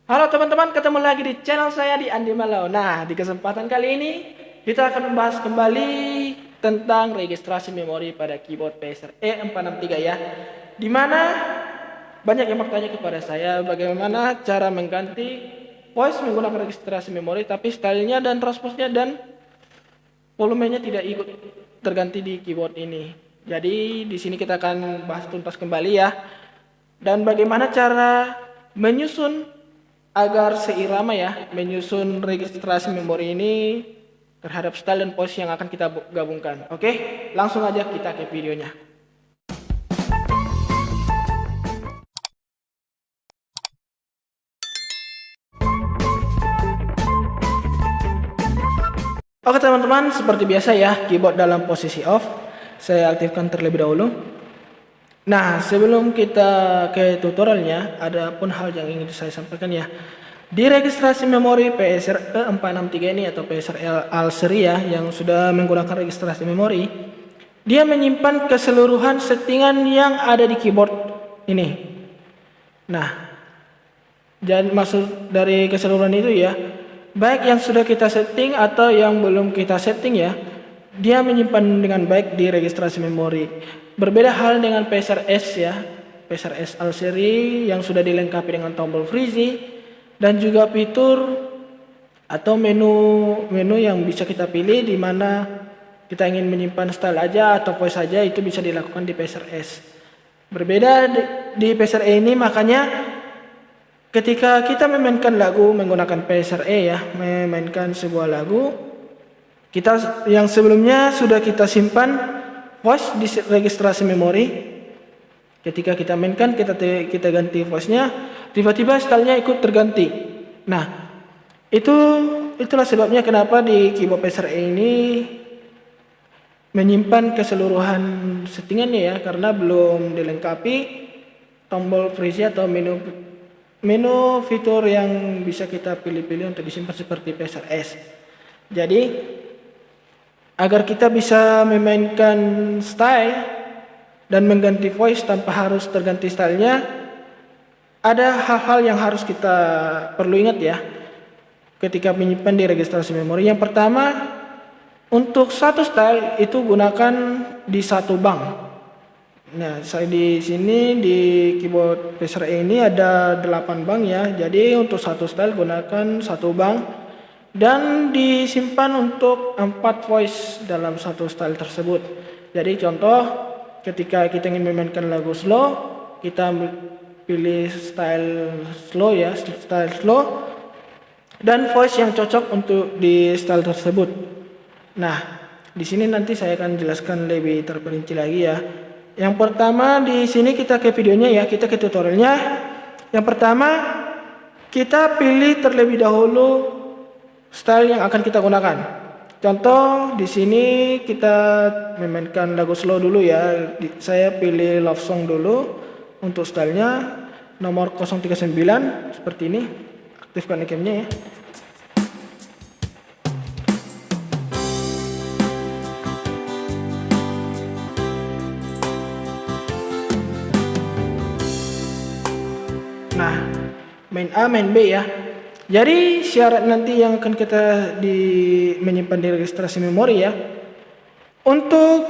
Halo teman-teman, ketemu lagi di channel saya di Andi Malau. Nah, di kesempatan kali ini kita akan membahas kembali tentang registrasi memori pada keyboard Pacer E463 ya. Dimana banyak yang bertanya kepada saya bagaimana cara mengganti voice menggunakan registrasi memori, tapi stylenya dan transposnya dan volumenya tidak ikut terganti di keyboard ini. Jadi di sini kita akan bahas tuntas kembali ya. Dan bagaimana cara menyusun agar seirama ya, menyusun registrasi memori ini terhadap style dan pose yang akan kita gabungkan. Oke, langsung aja kita ke videonya. Oke teman-teman, seperti biasa ya, keyboard dalam posisi off. Saya aktifkan terlebih dahulu. Nah, sebelum kita ke tutorialnya, ada pun hal yang ingin saya sampaikan ya. Di registrasi memori Pacer E463 ini atau Pacer All Series ya, yang sudah menggunakan registrasi memori, dia menyimpan keseluruhan settingan yang ada di keyboard ini. Nah, dan maksud dari keseluruhan itu ya, baik yang sudah kita setting atau yang belum kita setting ya, dia menyimpan dengan baik di registrasi memori. Berbeda hal dengan Pacer S ya, Pacer S All Series yang sudah dilengkapi dengan tombol freeze dan juga fitur atau menu yang bisa kita pilih di mana kita ingin menyimpan style aja atau voice saja, itu bisa dilakukan di Pacer S. Berbeda di Pacer E ini, makanya ketika kita memainkan lagu menggunakan Pacer E ya, memainkan sebuah lagu, kita yang sebelumnya sudah kita simpan voice di registrasi memori, ketika kita mainkan kita ganti voice-nya, tiba-tiba stylenya ikut terganti. Nah, itulah sebabnya kenapa di keyboard Pacer E ini menyimpan keseluruhan settingannya ya, karena belum dilengkapi tombol freeze atau menu fitur yang bisa kita pilih-pilih untuk disimpan seperti Pacer S. Jadi agar kita bisa memainkan style dan mengganti voice tanpa harus terganti stylenya, ada hal-hal yang harus kita perlu ingat ya ketika menyimpan di registrasi memori. Yang pertama, untuk satu style itu gunakan di satu bank. Nah, saya di sini di keyboard Pacer E ini ada 8 bank ya. Jadi untuk satu style gunakan satu bank dan disimpan untuk 4 voice dalam satu style tersebut. Jadi contoh, ketika kita ingin memainkan lagu slow, kita pilih style slow ya, style slow dan voice yang cocok untuk di style tersebut. Nah, di sini nanti saya akan jelaskan lebih terperinci lagi ya. Yang pertama di sini kita ke videonya ya, kita ke tutorialnya. Yang pertama, kita pilih terlebih dahulu style yang akan kita gunakan. Contoh di sini kita memainkan lagu slow dulu ya. Saya pilih love song dulu untuk stylenya, nomor 039 seperti ini. Aktifkan EQ-nya ya. Nah, main A, main B ya. Jadi syarat nanti yang akan kita menyimpan di registrasi memori ya. Untuk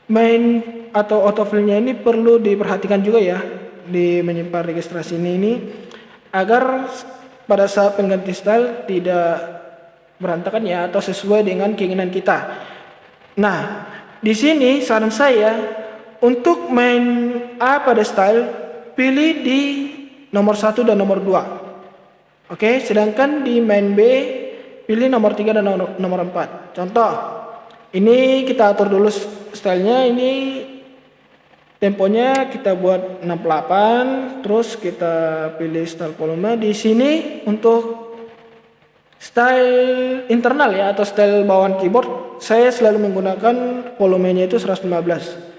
main atau autofill-nya ini perlu diperhatikan juga ya di menyimpan registrasi ini agar pada saat pengganti style tidak berantakan ya atau sesuai dengan keinginan kita. Nah, di sini saran saya untuk main A pada style, pilih di nomor 1 dan nomor 2. Oke, sedangkan di main B, pilih nomor 3 dan nomor 4. Contoh, ini kita atur dulu stylenya, ini temponya kita buat 68, terus kita pilih style volume. Di sini untuk style internal ya atau style bawaan keyboard, saya selalu menggunakan volumenya itu 115.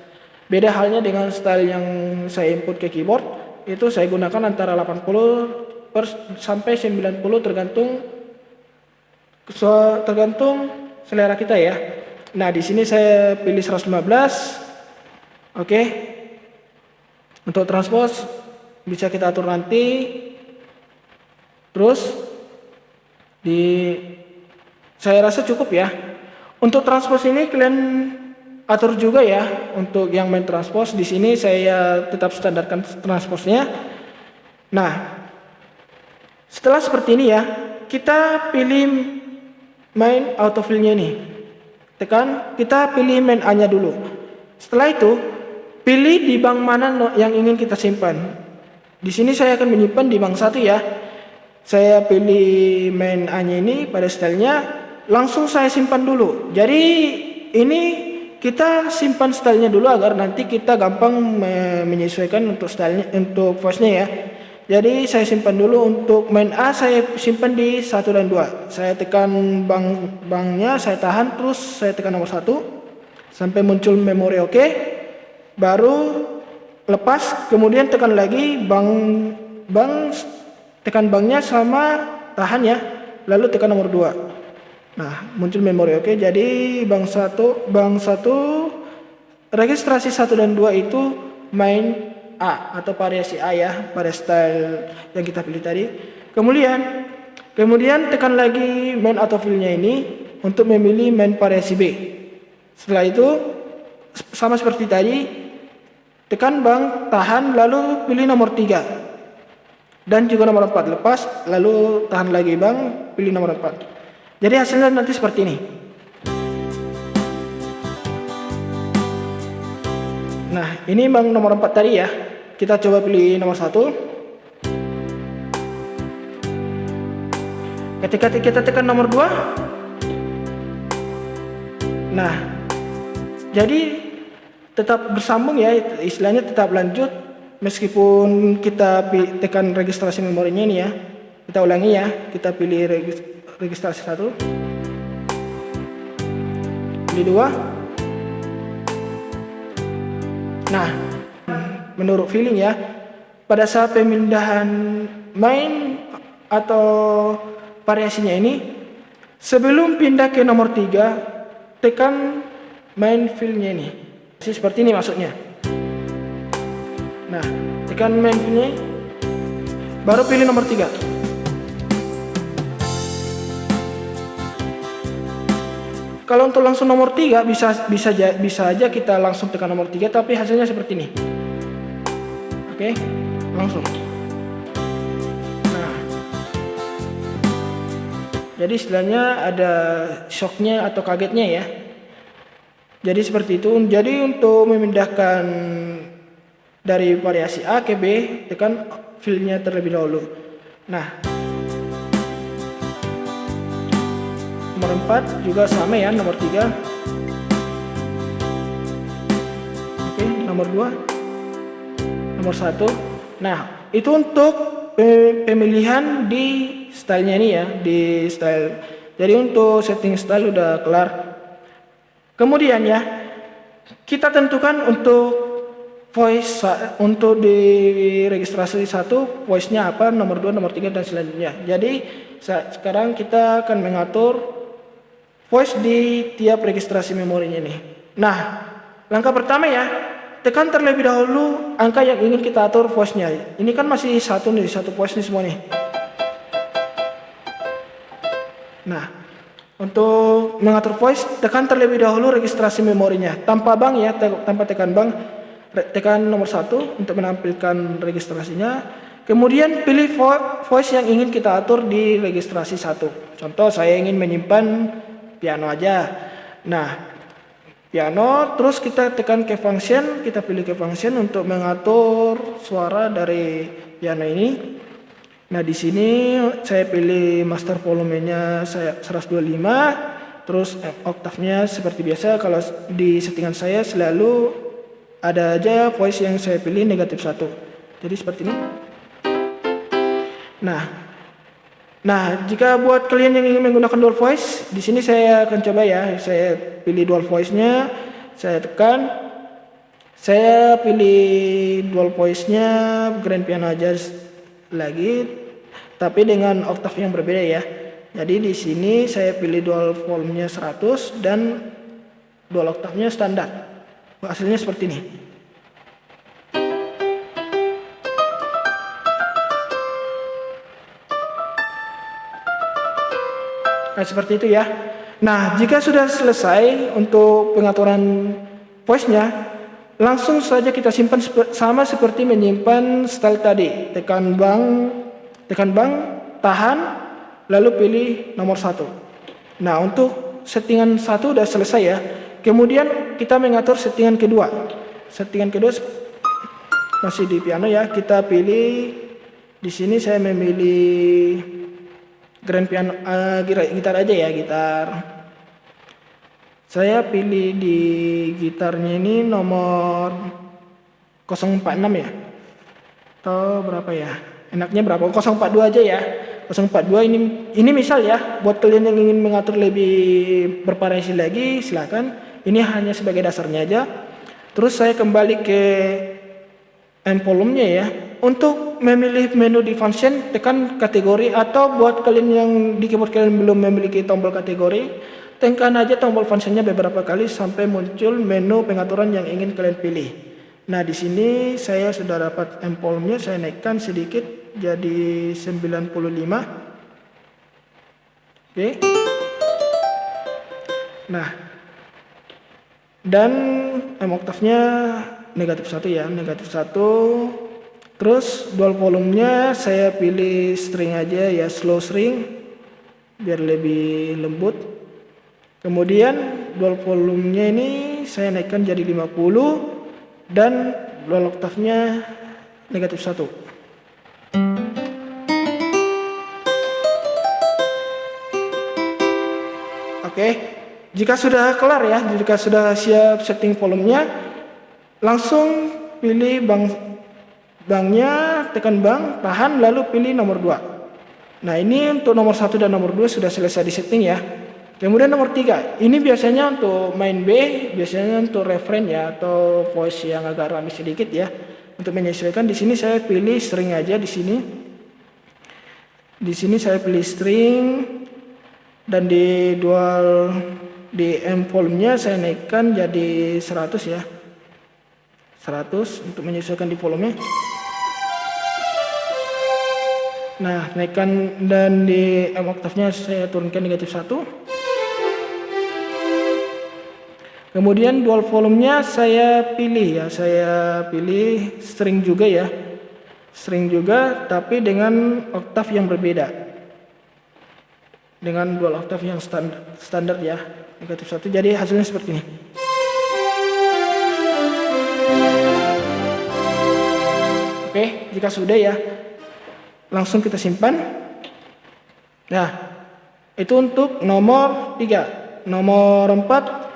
Beda halnya dengan style yang saya input ke keyboard, itu saya gunakan antara 80 sampai 90 tergantung selera kita ya. Nah, di sini saya pilih 115. Oke. Untuk transpose bisa kita atur nanti. Terus saya rasa cukup ya. Untuk transpose ini kalian atur juga ya. Untuk yang main transpose di sini saya tetap standarkan transposnya. Nah, setelah seperti ini ya, kita pilih main autofill-nya ini. Kita pilih main A-nya dulu. Setelah itu, pilih di bank mana yang ingin kita simpan. Di sini saya akan menyimpan di bank 1 ya. Saya pilih main A-nya ini pada stylenya, langsung saya simpan dulu. Jadi ini kita simpan stylenya dulu agar nanti kita gampang menyesuaikan untuk stylenya, untuk voice-nya ya. Jadi saya simpan dulu untuk main A, saya simpan di 1 dan 2. Saya tekan banknya, saya tahan, terus saya tekan nomor 1 sampai muncul memori oke. Baru lepas, kemudian tekan lagi tekan banknya sama tahan ya, lalu tekan nomor 2. Nah, muncul memori oke. Jadi bank 1 registrasi 1 dan 2 itu main A atau variasi A ya, pada style yang kita pilih tadi. Kemudian tekan lagi main autofill-nya ini untuk memilih main variasi B. Setelah itu sama seperti tadi, tekan bank, tahan, lalu pilih nomor 3 dan juga nomor 4. Lepas, lalu tahan lagi bank, pilih nomor 4. Jadi hasilnya nanti seperti ini. Nah, ini bank nomor 4 tadi ya. Kita coba pilih nomor 1. Ketika kita tekan nomor 2. Nah, jadi tetap bersambung ya, istilahnya tetap lanjut meskipun kita tekan registrasi memorinya ini ya. Kita ulangi ya, kita pilih registrasi 1. Pilih 2. Nah, menurut feeling ya, pada saat pemindahan main atau variasinya ini, sebelum pindah ke nomor 3, tekan main fill-nya ini. Seperti ini maksudnya. Nah, tekan main fill-nya, baru pilih nomor 3. Kalau untuk langsung nomor 3 bisa aja kita langsung tekan nomor 3, tapi hasilnya seperti ini. Oke, langsung. Nah, jadi istilahnya ada shocknya atau kagetnya ya. Jadi seperti itu. Jadi untuk memindahkan dari variasi A ke B, tekan fill-nya terlebih dahulu. Nah, nomor 4 juga sama ya, nomor 3. Oke, nomor 2. Nomor 1. Nah, itu untuk pemilihan di stylenya ini ya, di style. Jadi untuk setting style udah kelar. Kemudian ya, kita tentukan untuk voice, untuk di registrasi 1 voice-nya apa, nomor 2, nomor 3 dan selanjutnya. Jadi sekarang kita akan mengatur voice di tiap registrasi memorinya nih. Nah, langkah pertama ya, tekan terlebih dahulu angka yang ingin kita atur voice-nya. Ini kan masih satu voice nih semua nih. Nah, untuk mengatur voice, tekan terlebih dahulu registrasi memorinya. Tanpa bank ya, tanpa tekan bank. Tekan nomor 1 untuk menampilkan registrasinya. Kemudian pilih voice yang ingin kita atur di registrasi 1. Contoh saya ingin menyimpan piano aja. Nah, piano, terus kita tekan ke function, kita pilih ke function untuk mengatur suara dari piano ini. Nah, di sini saya pilih master volumenya saya 125, terus oktavnya seperti biasa. Kalau di settingan saya selalu ada aja voice yang saya pilih negatif 1. Jadi seperti ini. Nah, jika buat kalian yang ingin menggunakan dual voice, di sini saya akan coba ya. Saya pilih dual voice-nya, saya tekan, saya pilih dual voice-nya grand piano aja lagi, tapi dengan oktav yang berbeda ya. Jadi di sini saya pilih dual volume-nya 100 dan dual oktavnya standar. Hasilnya seperti ini. Nah, seperti itu ya. Nah, jika sudah selesai untuk pengaturan voice-nya, langsung saja kita simpan sama seperti menyimpan style tadi. Tekan bank, tahan, lalu pilih nomor 1. Nah, untuk settingan 1 udah selesai ya. Kemudian kita mengatur settingan kedua. Settingan kedua masih di piano ya. Kita pilih di sini saya memilih grand piano, gitar aja ya, gitar. Saya pilih di gitarnya ini nomor 046 ya. Atau berapa ya? Enaknya berapa? 042 aja ya. 042 ini misal ya, buat kalian yang ingin mengatur lebih bervariasi lagi silakan. Ini hanya sebagai dasarnya aja. Terus saya kembali ke volume-nya ya. Untuk memilih menu di function, tekan kategori, atau buat kalian yang di keyboard kalian belum memiliki tombol kategori, tekan aja tombol function-nya beberapa kali sampai muncul menu pengaturan yang ingin kalian pilih. Nah, di sini saya sudah dapat volume-nya, saya naikkan sedikit jadi 95. Oke. Nah, dan oktavnya negatif 1 ya, negatif 1. Terus dual volume-nya saya pilih string aja ya, slow string biar lebih lembut. Kemudian dual volume-nya ini saya naikkan jadi 50 dan dual oktavnya negatif 1. Oke, jika sudah kelar ya, jika sudah siap setting volumenya, langsung pilih banknya, tekan bank, tahan, lalu pilih nomor 2. Nah, ini untuk nomor 1 dan nomor 2 sudah selesai di setting ya. Kemudian nomor 3, ini biasanya untuk main B, biasanya untuk refrain ya, atau voice yang agak rame sedikit ya. Untuk menyesuaikan, di sini saya pilih string aja di sini. Di sini saya pilih string, dan di volume-nya saya naikkan jadi 100 ya. 100 untuk menyesuaikan di volume. Nah, naikkan, dan di oktavnya saya turunkan negatif 1. Kemudian dual volume-nya saya pilih ya, saya pilih string juga ya. String juga tapi dengan oktav yang berbeda. Dengan dual oktav yang standar ya, negatif 1. Jadi hasilnya seperti ini. Oke, jika sudah ya, langsung kita simpan. Nah, itu untuk nomor 3. Nomor 4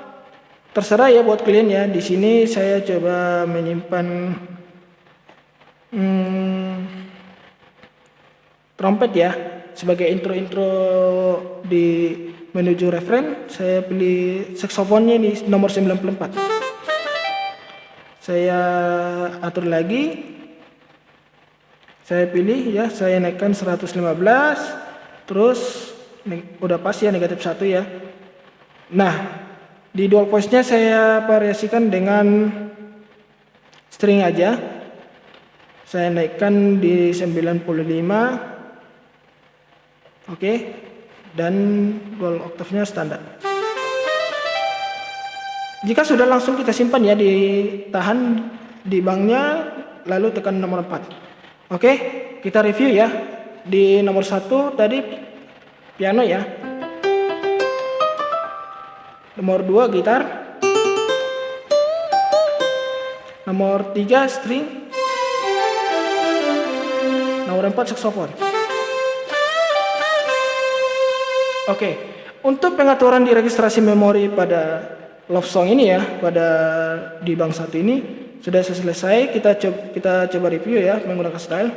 terserah ya buat kalian ya. Di sini saya coba menyimpan trompet ya sebagai intro di menuju refrain. Saya pilih saksofonnya di nomor 94. Saya atur lagi. Saya pilih ya, saya naikkan 115, terus udah pas ya, negatif 1 ya. Nah, di dual voice-nya saya variasikan dengan string aja. Saya naikkan di 95. Oke. Dan dual oktavnya standar. Jika sudah, langsung kita simpan ya, ditahan di banknya, lalu tekan nomor 4. Oke, kita review ya. Di nomor 1 tadi piano ya. Nomor 2 gitar. Nomor 3 string. Nomor 4 saksofon. Oke, untuk pengaturan di registrasi memori pada love song ini ya, pada di bank 1 ini sudah selesai. Kita coba review ya menggunakan style.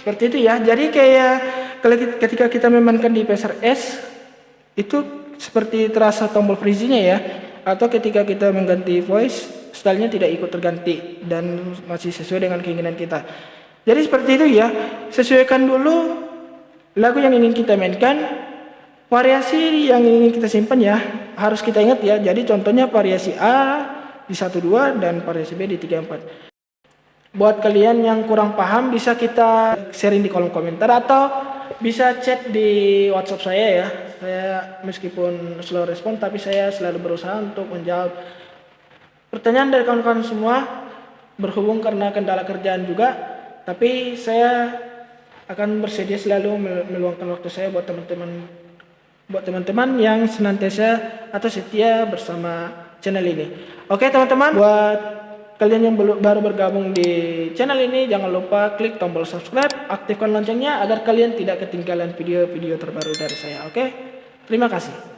Seperti itu ya. Jadi kayak ketika kita memainkan di PSRS itu seperti terasa tombol freeze-nya ya. Atau ketika kita mengganti voice, stylenya tidak ikut terganti dan masih sesuai dengan keinginan kita. Jadi seperti itu ya. Sesuaikan dulu lagu yang ingin kita mainkan, variasi yang ingin kita simpan ya. Harus kita ingat ya. Jadi contohnya variasi A di 1-2 dan variasi B di 3-4. Buat kalian yang kurang paham bisa kita sharing di kolom komentar atau bisa chat di WhatsApp saya ya. Saya meskipun slow respon tapi saya selalu berusaha untuk menjawab pertanyaan dari kawan-kawan semua, berhubung karena kendala kerjaan juga. Tapi saya akan bersedia selalu meluangkan waktu saya buat teman-teman yang senantiasa atau setia bersama channel ini. Oke teman-teman, buat kalian yang baru bergabung di channel ini, jangan lupa klik tombol subscribe, aktifkan loncengnya agar kalian tidak ketinggalan video-video terbaru dari saya. Oke, terima kasih.